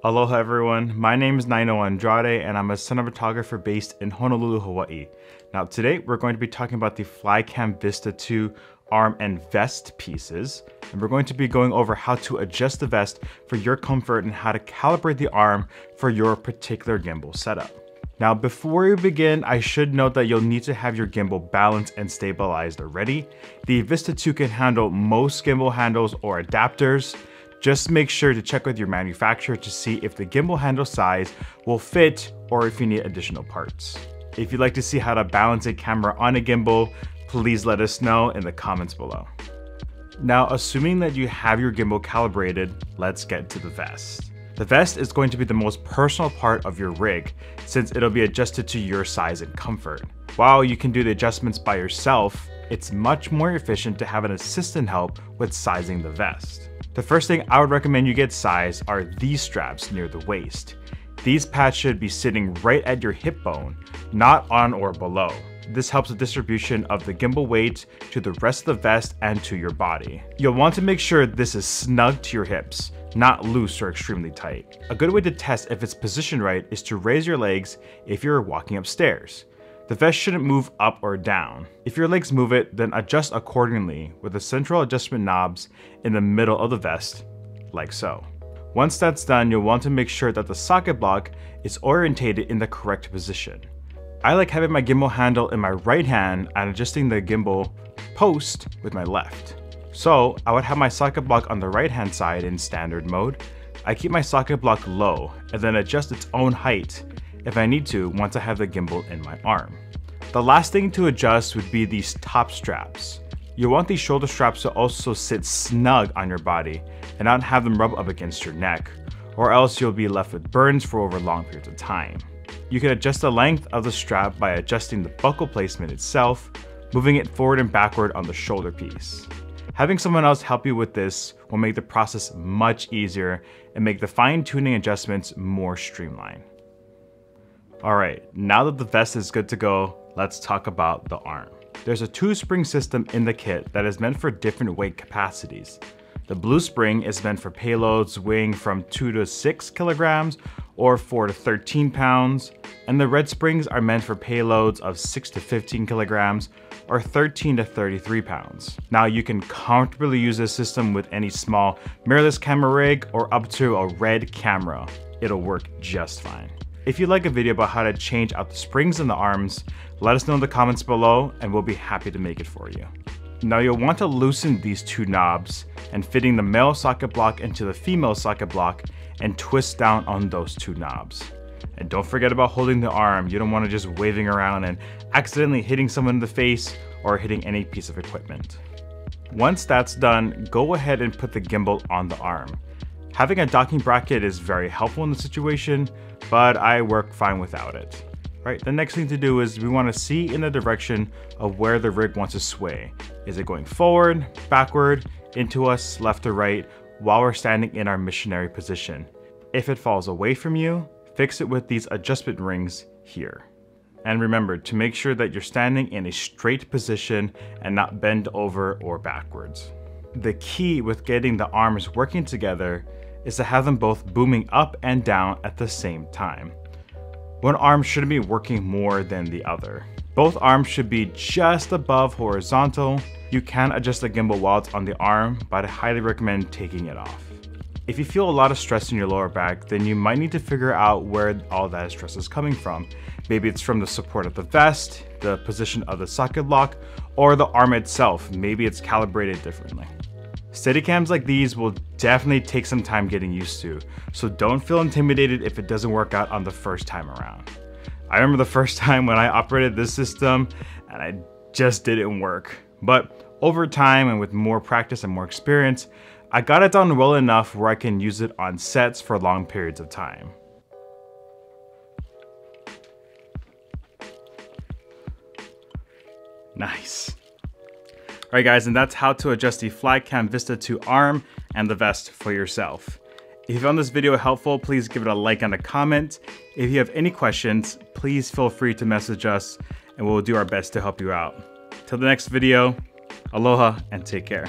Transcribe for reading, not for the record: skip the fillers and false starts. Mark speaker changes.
Speaker 1: Aloha everyone, my name is Nainoa Andrade and I'm a cinematographer based in Honolulu, Hawaii. Now today we're going to be talking about the Flycam Vista-II arm and vest pieces, and we're going to be going over how to adjust the vest for your comfort and how to calibrate the arm for your particular gimbal setup. Now before we begin, I should note that you'll need to have your gimbal balanced and stabilized already. The Vista-II can handle most gimbal handles or adapters. Just make sure to check with your manufacturer to see if the gimbal handle size will fit or if you need additional parts. If you'd like to see how to balance a camera on a gimbal, please let us know in the comments below. Now, assuming that you have your gimbal calibrated, let's get to the vest. The vest is going to be the most personal part of your rig since it'll be adjusted to your size and comfort. While you can do the adjustments by yourself, it's much more efficient to have an assistant help with sizing the vest. The first thing I would recommend you get sized are these straps near the waist. These pads should be sitting right at your hip bone, not on or below. This helps the distribution of the gimbal weight to the rest of the vest and to your body. You'll want to make sure this is snug to your hips, not loose or extremely tight. A good way to test if it's positioned right is to raise your legs if you're walking upstairs. The vest shouldn't move up or down. If your legs move it, then adjust accordingly with the central adjustment knobs in the middle of the vest, like so. Once that's done, you'll want to make sure that the socket block is orientated in the correct position. I like having my gimbal handle in my right hand and adjusting the gimbal post with my left. So I would have my socket block on the right hand side in standard mode. I keep my socket block low and then adjust its own height if I need to once I have the gimbal in my arm. The last thing to adjust would be these top straps. You want these shoulder straps to also sit snug on your body and not have them rub up against your neck, or else you'll be left with burns for over long periods of time. You can adjust the length of the strap by adjusting the buckle placement itself, moving it forward and backward on the shoulder piece. Having someone else help you with this will make the process much easier and make the fine-tuning adjustments more streamlined. Alright, now that the vest is good to go, let's talk about the arm. There's a 2-spring system in the kit that is meant for different weight capacities. The blue spring is meant for payloads weighing from 2 to 6 kilograms or 4 to 13 pounds, and the red springs are meant for payloads of 6 to 15 kilograms or 13 to 33 pounds. Now you can comfortably use this system with any small mirrorless camera rig or up to a red camera. It'll work just fine. If you'd like a video about how to change out the springs in the arms, let us know in the comments below and we'll be happy to make it for you. Now you'll want to loosen these 2 knobs and fitting the male socket block into the female socket block and twist down on those 2 knobs. And don't forget about holding the arm. You don't want to just waving around and accidentally hitting someone in the face or hitting any piece of equipment. Once that's done, go ahead and put the gimbal on the arm. Having a docking bracket is very helpful in the situation, but I work fine without it. Right, the next thing to do is we want to see in the direction of where the rig wants to sway. Is it going forward, backward, into us, left or right, while we're standing in our missionary position? If it falls away from you, fix it with these adjustment rings here. And remember to make sure that you're standing in a straight position and not bend over or backwards. The key with getting the arms working together is to have them both booming up and down at the same time. One arm shouldn't be working more than the other. Both arms should be just above horizontal. You can adjust the gimbal while it's on the arm, but I highly recommend taking it off. If you feel a lot of stress in your lower back, then you might need to figure out where all that stress is coming from. Maybe it's from the support of the vest, the position of the socket block, or the arm itself. Maybe it's calibrated differently. Steadicams like these will definitely take some time getting used to, so don't feel intimidated if it doesn't work out on the first time around. I remember the first time when I operated this system and I just didn't work. But over time and with more practice and more experience, I got it done well enough where I can use it on sets for long periods of time. Nice. Alright guys, and that's how to adjust the Flycam Vista-II arm and the vest for yourself. If you found this video helpful, please give it a like and a comment. If you have any questions, please feel free to message us and we'll do our best to help you out. Till the next video, aloha and take care.